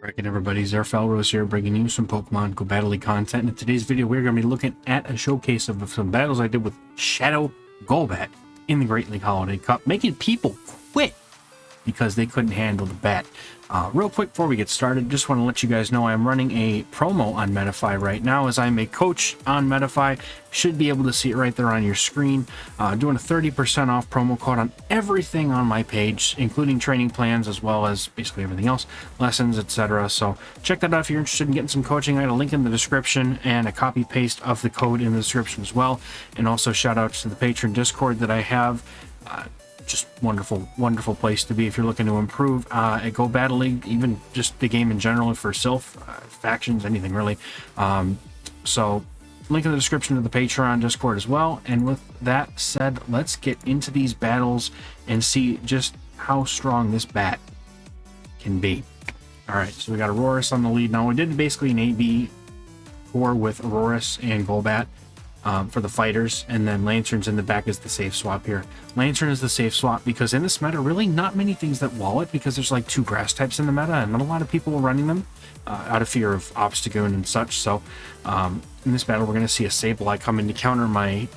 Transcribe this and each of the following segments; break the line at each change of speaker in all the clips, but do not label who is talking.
Reckon everybody, Zerfelros here, bringing you some Pokemon Go Battle League content. In today's video, we're going to be looking at a showcase of some battles I did with Shadow Golbat in the Great League Holiday Cup, making people quit because they couldn't handle the bat. Real quick before we get started, just want to let you guys know I'm running a promo on Metafy right now, as I'm a coach on Metafy. Should be able to see it right there on your screen. Doing a 30% off promo code on everything on my page, including training plans as well as basically everything else, lessons, etc. So check that out if you're interested in getting some coaching. I had a link in the description and a copy paste of the code in the description as well. And also shout outs to the Patreon Discord that I have. Just wonderful place to be if you're looking to improve at Go Battle League, even just the game in general for Sylph, factions, anything really. So link in the description to the Patreon Discord as well. And with that said, let's get into these battles and see just how strong this bat can be. All right, so we got Aurorus on the lead. Now we did basically an AB core with Aurorus and Golbat for the fighters, and then Lanturns in the back is the safe swap here. Lantern is the safe swap because in this meta, really not many things that wall it, because there's like 2 grass types in the meta and not a lot of people are running them out of fear of Obstagoon and such. So in this battle, we're going to see a Sableye come in to counter my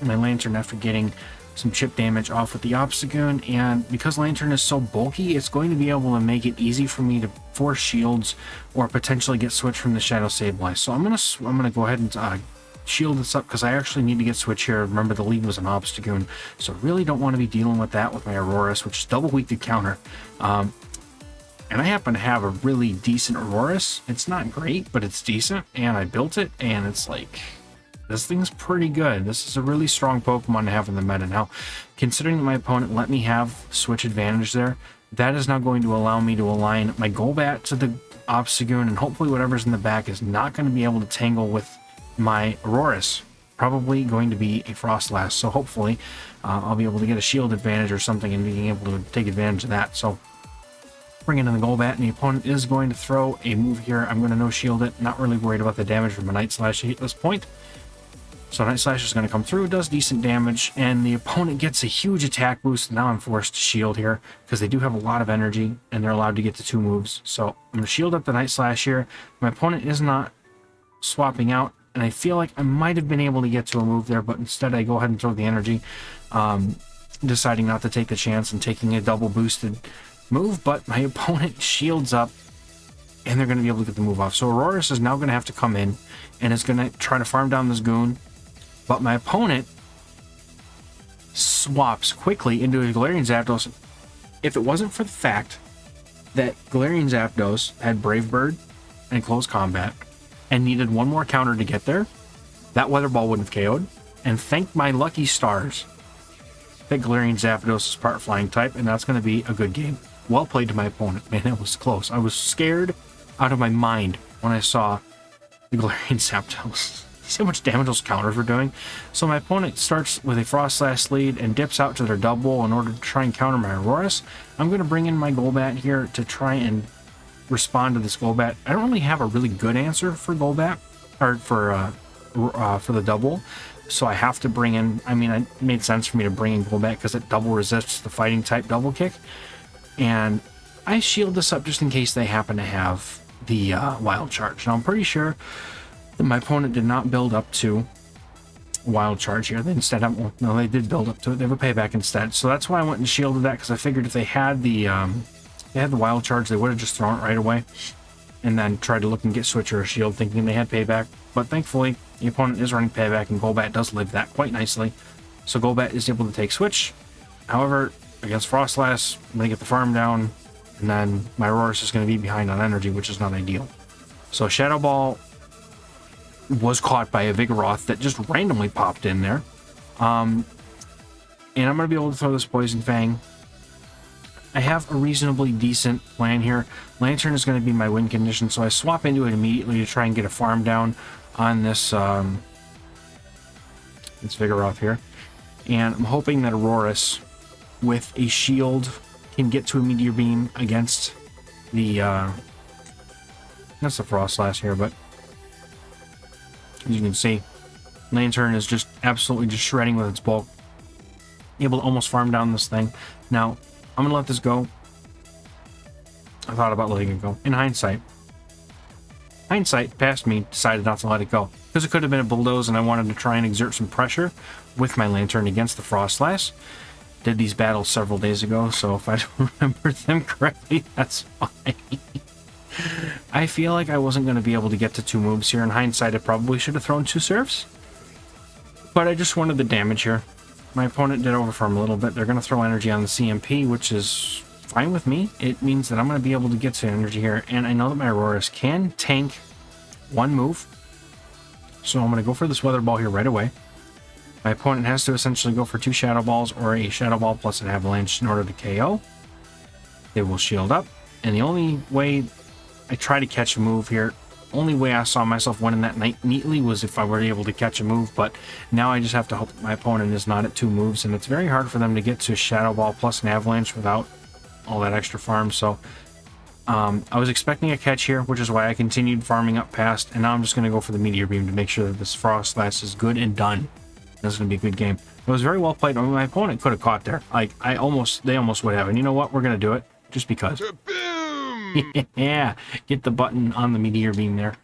my Lantern after getting some chip damage off with the Obstagoon. And because Lantern is so bulky, it's going to be able to make it easy for me to force shields or potentially get switched from the Shadow Sableye. So I'm gonna go ahead and shield this up because I actually need to get switch here. Remember, the lead was an Obstagoon, so really don't want to be dealing with that with my Aurorus, which is double weak to counter. And I happen to have a really decent Aurorus. It's not great, but it's decent, and I built it, and it's like, this thing's pretty good. This is a really strong Pokemon to have in the meta. Now, considering that my opponent let me have switch advantage there, that is now going to allow me to align my Golbat to the Obstagoon, and hopefully whatever's in the back is not going to be able to tangle with my Aurorus. Probably going to be a Frostlass, so hopefully I'll be able to get a shield advantage or something and being able to take advantage of that. So bringing in the Golbat, and the opponent is going to throw a move here. I'm going to no shield it, not really worried about the damage from a Night Slash at this point. So Night Slash is going to come through, does decent damage, and the opponent gets a huge attack boost. Now I'm forced to shield here because they do have a lot of energy and they're allowed to get to 2 moves. So I'm going to shield up the Night Slash here. My opponent is not swapping out, and I feel like I might have been able to get to a move there, but instead I go ahead and throw the energy, deciding not to take the chance and taking a double boosted move. But my opponent shields up, and they're going to be able to get the move off. So Aurorus is now going to have to come in, and it's going to try to farm down this Goon. But my opponent swaps quickly into a Galarian Zapdos. If it wasn't for the fact that Galarian Zapdos had Brave Bird and Close Combat, and needed 1 more counter to get there, that Weather Ball wouldn't have KO'd. And thank my lucky stars that Galarian Zapdos is part flying type, and that's going to be a good game. Well played to my opponent. Man, that was close. I was scared out of my mind when I saw the Galarian Zapdos. See how much damage those counters were doing? So my opponent starts with a Frostlass lead and dips out to their double in order to try and counter my Aurorus. I'm going to bring in my Golbat here to try and respond to this Golbat. I don't really have a really good answer for Golbat, or for the double, so I have to bring in, I mean, it made sense for me to bring in Golbat because it double resists the fighting type double kick, and I shield this up just in case they happen to have the wild charge. Now I'm pretty sure that my opponent did not build up to wild charge here. They instead have, no, they did build up to it. They have a payback instead, so that's why I went and shielded that, because I figured if they had the wild charge, they would have just thrown it right away and then tried to look and get switch or a shield thinking they had payback. But thankfully the opponent is running payback, and Golbat does live that quite nicely, so Golbat is able to take switch. However, against Frostlass, I'm going to get the farm down, and then my Aurorus is going to be behind on energy, which is not ideal. So Shadow Ball was caught by a Vigoroth that just randomly popped in there, and I'm going to be able to throw this Poison Fang. I have a reasonably decent plan here. Lantern is going to be my win condition, so I swap into it immediately to try and get a farm down on this Vigoroth here. And I'm hoping that Aurorus, with a shield, can get to a Meteor Beam against the that's the Frostlass here, but as you can see, Lantern is just absolutely just shredding with its bulk. Able to almost farm down this thing. Now, I'm going to let this go. I thought about letting it go. In hindsight, past me decided not to let it go because it could have been a bulldoze, and I wanted to try and exert some pressure with my lantern against the Frostlass. Did these battles several days ago, so if I don't remember them correctly, that's fine. I feel like I wasn't going to be able to get to 2 moves here. In hindsight, I probably should have thrown 2 serfs, but I just wanted the damage here. My opponent did overfarm a little bit. They're going to throw energy on the CMP, which is fine with me. It means that I'm going to be able to get to energy here, and I know that my Aurorus can tank 1 move, so I'm going to go for this Weather Ball here right away. My opponent has to essentially go for 2 Shadow Balls or a Shadow Ball plus an Avalanche in order to KO. They will shield up, and the only way I try to catch a move here, only way I saw myself winning that night neatly was if I were able to catch a move, but now I just have to hope that my opponent is not at 2 moves, and it's very hard for them to get to Shadow Ball plus an Avalanche without all that extra farm. So I was expecting a catch here, which is why I continued farming up past, and now I'm just going to go for the Meteor Beam to make sure that this Frostlass is good and done. This is going to be a good game. It was very well played. I mean, my opponent could have caught there. Like, they almost would have. And you know what? We're going to do it just because. Yeah, get the button on the Meteor Beam there.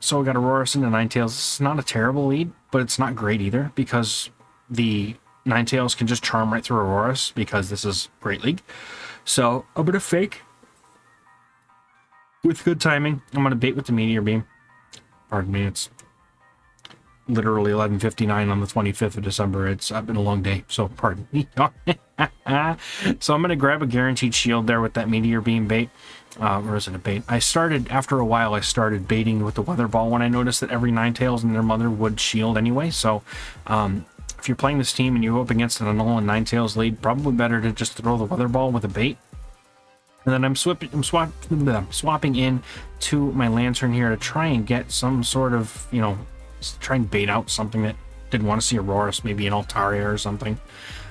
So we got Aurorus into Ninetales. It's not a terrible lead, but it's not great either because the Ninetales can just charm right through Aurorus because this is Great League. So I'm going to fake with good timing. I'm going to bait with the Meteor Beam. Pardon me, it's literally 11:59 on the 25th of December. It's been a long day, so pardon me. So I'm going to grab a guaranteed shield there with that Meteor Beam bait. Or is it a bait? After a while, I started baiting with the Weather Ball when I noticed that every Ninetales and their mother would shield anyway. So if you're playing this team and you go up against an Alolan Ninetales lead, probably better to just throw the Weather Ball with a bait. And then I'm swapping in to my Lantern here to try and get some sort of, try and bait out something that didn't want to see Aurorus, maybe an Altaria or something.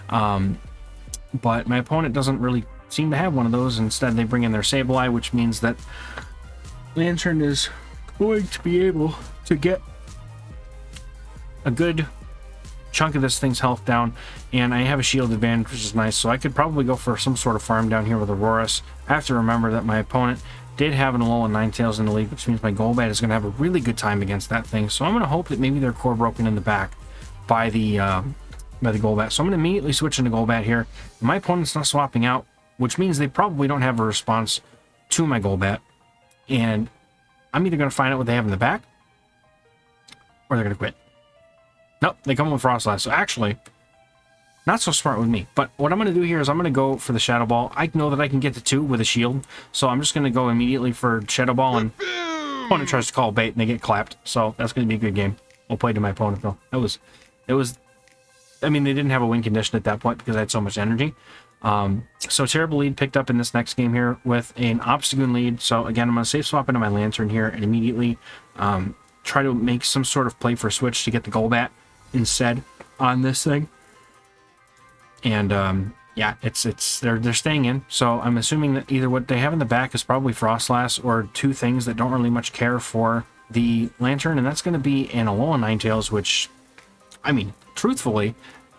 But my opponent doesn't really seem to have one of those. Instead, they bring in their Sableye, which means that Lantern is going to be able to get a good chunk of this thing's health down, and I have a shield advantage, which is nice, so I could probably go for some sort of farm down here with Aurorus. I have to remember that my opponent did have an Alolan Ninetales in the league, which means my Golbat is going to have a really good time against that thing, so I'm going to hope that maybe they're core broken in the back by the Golbat. So I'm going to immediately switch into Golbat here. My opponent's not swapping out, which means they probably don't have a response to my Golbat, and I'm either going to find out what they have in the back, or they're going to quit. Nope, they come with Frostlass. So actually, not so smart with me. But what I'm going to do here is I'm going to go for the Shadow Ball. I know that I can get to 2 with a shield, so I'm just going to go immediately for Shadow Ball, and opponent tries to call bait, and they get clapped. So that's going to be a good game. Well played to my opponent, though. It was. I mean, they didn't have a win condition at that point because I had so much energy. So terrible lead picked up in this next game here with an Obstagoon lead. So again, I'm going to safe swap into my Lantern here and immediately try to make some sort of play for a switch to get the Golbat instead on this thing. And yeah, they're staying in. So I'm assuming that either what they have in the back is probably Frostlass or 2 things that don't really much care for the Lantern, and that's going to be an Alolan Ninetales, which, I mean, truthfully,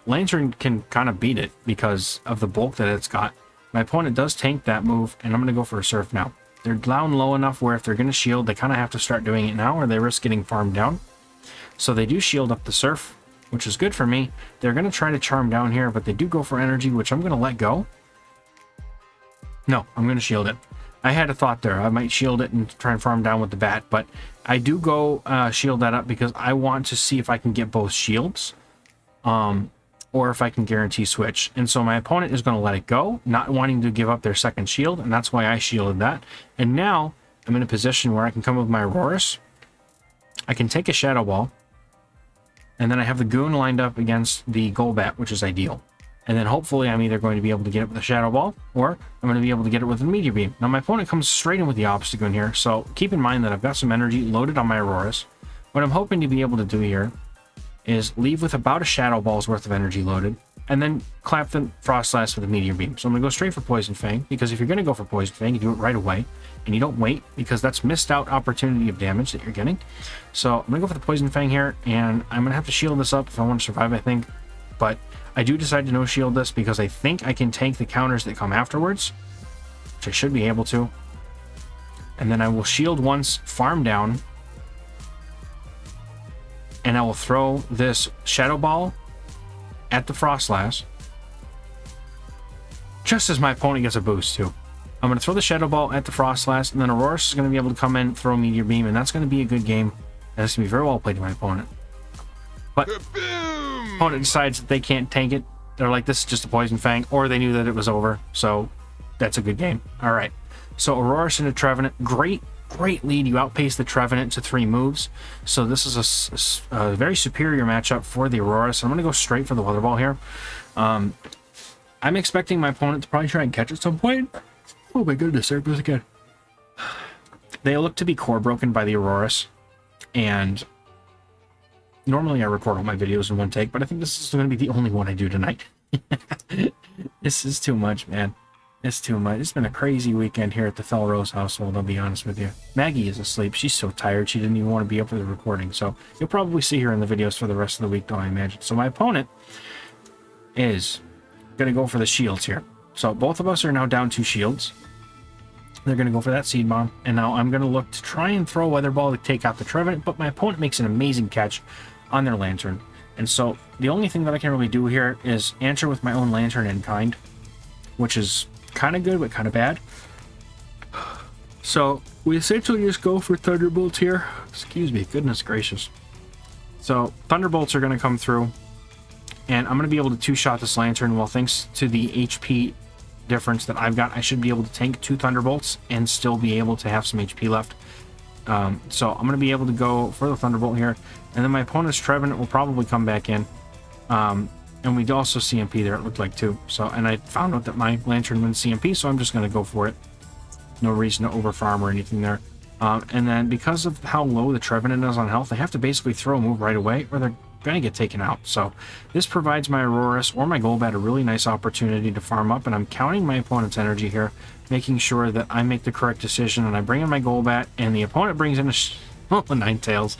Lantern can kind of beat it because of the bulk that it's got. My opponent does tank that move, and I'm going to go for a Surf now. They're down low enough where if they're going to shield, they kind of have to start doing it now or they risk getting farmed down. So they do shield up the Surf, which is good for me. They're going to try to charm down here, but they do go for energy, which I'm going to let go. No, I'm going to shield it. I had a thought there. I might shield it and try and farm down with the bat, but I do go shield that up because I want to see if I can get both shields, or if I can guarantee switch. And so my opponent is going to let it go, not wanting to give up their second shield, and that's why I shielded that. And now I'm in a position where I can come with my Aurorus. I can take a Shadow Ball, and then I have the Goon lined up against the Golbat, which is ideal. And then hopefully I'm either going to be able to get it with a Shadow Ball, or I'm going to be able to get it with a Meteor Beam. Now my opponent comes straight in with the Obstagoon here, so keep in mind that I've got some energy loaded on my Aurorus. What I'm hoping to be able to do here is leave with about a Shadow Ball's worth of energy loaded, and then clap the Frostlass with a Meteor Beam. So I'm going to go straight for Poison Fang, because if you're going to go for Poison Fang, you do it right away, and you don't wait, because that's missed out opportunity of damage that you're getting. So I'm going to go for the Poison Fang here, and I'm going to have to shield this up if I want to survive, I think. But I do decide to no shield this, because I think I can tank the counters that come afterwards. which I should be able to. And then I will shield once, farm down, and I will throw this Shadow Ball at the Frostlass, just as my opponent gets a boost too. I'm going to throw the Shadow Ball at the Frostlass, and then Aurorus is going to be able to come in, throw Meteor Beam, and that's going to be a good game. And it's going to be very well played to my opponent. But opponent decides that they can't tank it. They're like, this is just a Poison Fang, or they knew that it was over. So that's a good game. All right. So Aurorus into Trevenant. Great lead. You outpace the Trevenant to 3 moves. So this is a very superior matchup for the Aurorus. I'm going to go straight for the Weather Ball here. I'm expecting my opponent to probably try and catch at some point. Oh my goodness, there it goes again. They look to be core broken by the Aurorus. And normally I record all my videos in one take, but I think this is going to be the only one I do tonight. This is too much, man. It's too much. It's been a crazy weekend here at the Felrose household, I'll be honest with you. Maggie is asleep. She's so tired she didn't even want to be up for the recording. So you'll probably see her in the videos for the rest of the week, though, I imagine. So my opponent is going to go for the shields here. So both of us are now down 2 shields. They're going to go for that Seed Bomb. And now I'm going to look to try and throw Weather Ball to take out the Trevenant, but my opponent makes an amazing catch on their Lantern. And so the only thing that I can really do here is answer with my own Lantern in kind, which is kind of good, but kind of bad. So we essentially just go for Thunderbolts here. Excuse me, goodness gracious. So Thunderbolts are going to come through, and I'm going to be able to 2-shot this Lantern. Well, thanks to the HP difference that I've got, I should be able to tank 2 Thunderbolts and still be able to have some HP left. So I'm going to be able to go for the Thunderbolt here, and then my opponent's Trevenant will probably come back in. And we'd also CMP there, it looked like, too. So, and I found out that my Lantern wins CMP, so I'm just going to go for it. No reason to overfarm or anything there. And then because of how low the Trevenant is on health, they have to basically throw a move right away, or they're going to get taken out. So this provides my Aurorus or my Golbat a really nice opportunity to farm up, and I'm counting my opponent's energy here, making sure that I make the correct decision, and I bring in my Golbat, and the opponent brings in a Ninetales,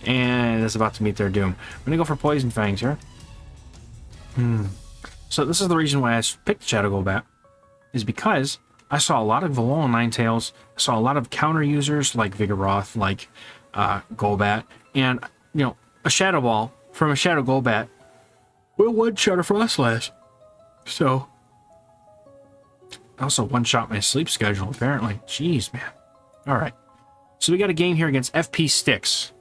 and it's about to meet their doom. I'm going to go for Poison Fangs here. So this is the reason why I picked Shadow Golbat, is because I saw a lot of Alolan Ninetales, I saw a lot of counter users like Vigoroth, like Golbat, and, you know, a Shadow Ball from a Shadow Golbat will one-shot a Frostlass. So, also one-shot my sleep schedule, apparently. Jeez, man. Alright. So we got a game here against FP Sticks.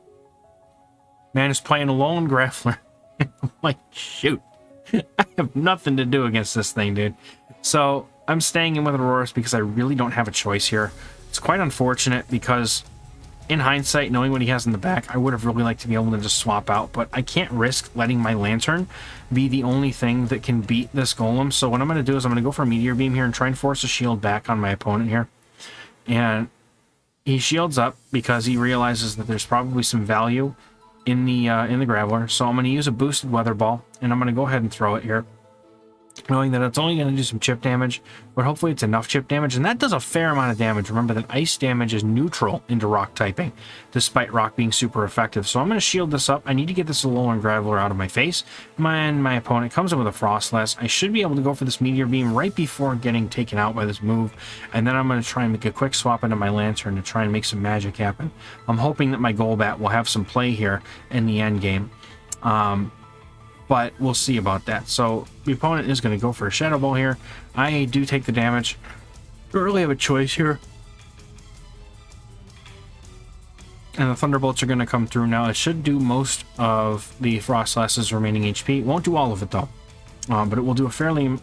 Man is playing Alolan Grappler. I'm like, shoot. I have nothing to do against this thing, dude. So I'm staying in with Aurorus because I really don't have a choice here. It's quite unfortunate because, in hindsight, knowing what he has in the back, I would have really liked to be able to just swap out, but I can't risk letting my Lantern be the only thing that can beat this Golem. So what I'm going to do is I'm going to go for a Meteor Beam here and try and force a shield back on my opponent here. And he shields up because he realizes that there's probably some value in the Graveler. So I'm going to use a boosted Weather Ball, and I'm going to go ahead and throw it here, knowing that it's only going to do some chip damage, but hopefully it's enough chip damage, and that does a fair amount of damage. Remember that ice damage is neutral into rock typing, despite rock being super effective. So I'm going to shield this up. I need to get this Alolan Graveler out of my face. My opponent comes in with a Frostlass. I should be able to go for this Meteor Beam right before getting taken out by this move, and then I'm going to try and make a quick swap into my Lantern to try and make some magic happen. I'm hoping that my Golbat will have some play here in the end game. But we'll see about that. So the opponent is going to go for a Shadow Ball here. I do take the damage. Don't really have a choice here. And the Thunderbolts are going to come through now. It should do most of the Frostlass's remaining HP. It won't do all of it, though. But it will do a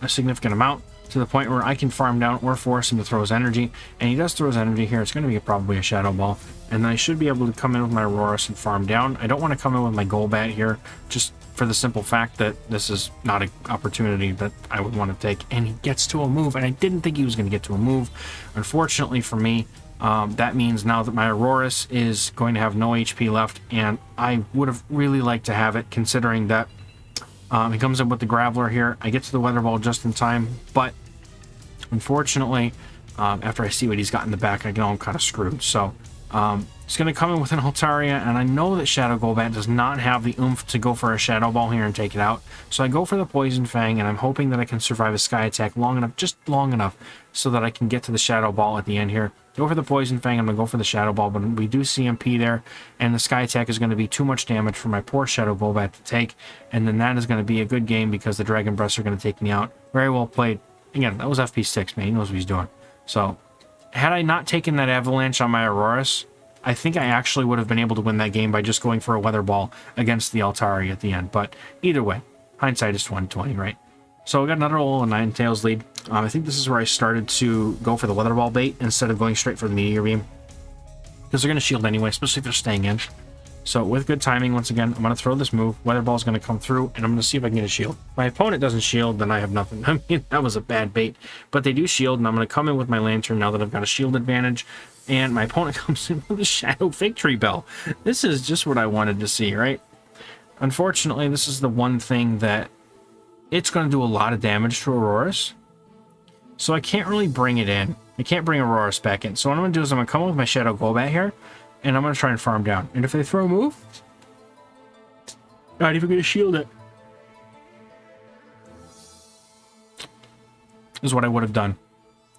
significant amount, to the point where I can farm down or force him to throw his energy. And he does throw his energy here. It's going to be probably a Shadow Ball. And then I should be able to come in with my Aurorus and farm down. I don't want to come in with my Golbat here, just for the simple fact that this is not an opportunity that I would want to take. And he gets to a move, and I didn't think he was going to get to a move. Unfortunately for me, that means now that my Aurorus is going to have no HP left, and I would have really liked to have it, considering that he comes in with the Graveler here. I get to the Weather Ball just in time, but unfortunately, after I see what he's got in the back, I know I'm kind of screwed. So It's going to come in with an Altaria, and I know that Shadow Golbat does not have the oomph to go for a Shadow Ball here and take it out. So I go for the Poison Fang, and I'm hoping that I can survive a Sky Attack long enough, just long enough, so that I can get to the Shadow Ball at the end here. Go for the Poison Fang, I'm going to go for the Shadow Ball, but we do CMP there, and the Sky Attack is going to be too much damage for my poor Shadow Golbat to take, and then that is going to be a good game because the Dragon Breaths are going to take me out. Very well played. Again, that was FP6, man. He knows what he's doing. So, had I not taken that Avalanche on my Auroras, I think I actually would have been able to win that game by just going for a Weather Ball against the Altaria at the end. But either way, hindsight is 20/20, right? So we got another little Ninetales lead. I think this is where I started to go for the Weather Ball bait instead of going straight for the Meteor Beam, because they're going to shield anyway, especially if they're staying in. So with good timing, once again, I'm going to throw this move. Weather Ball is going to come through, and I'm going to see if I can get a shield. If my opponent doesn't shield, then I have nothing. I mean, that was a bad bait. But they do shield, and I'm going to come in with my Lantern now that I've got a shield advantage. And my opponent comes in with a Shadow Victory Bell. This is just what I wanted to see, right? Unfortunately, this is the one thing that it's going to do a lot of damage to Auroras. So I can't really bring it in. I can't bring Auroras back in. So what I'm going to do is I'm going to come with my Shadow Golbat here, and I'm going to try and farm down. And if they throw a move, not even going to shield it. This is what I would have done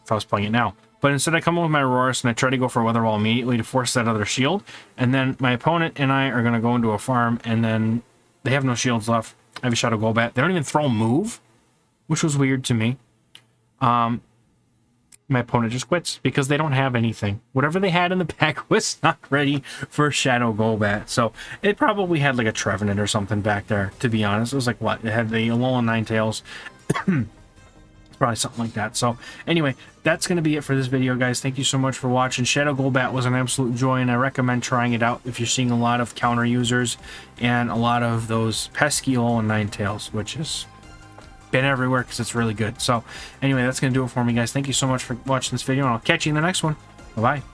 if I was playing it now. But instead I come in with my Auroras and I try to go for a Weather Ball immediately to force that other shield. And then my opponent and I are going to go into a farm, and then they have no shields left. I have a Shadow Golbat. They don't even throw a move, which was weird to me. My opponent just quits because they don't have anything. Whatever they had in the pack was not ready for Shadow Golbat. So it probably had like a Trevenant or something back there, to be honest. It was like, what? It had the Alolan Ninetales. Probably something like that. So anyway, that's going to be it for this video, guys. Thank you so much for watching. Shadow Golbat was an absolute joy, and I recommend trying it out if you're seeing a lot of counter users and a lot of those pesky Alolan Ninetales, which has been everywhere because it's really good. So anyway, that's going to do it for me, guys. Thank you so much for watching this video, and I'll catch you in the next one. Bye-bye.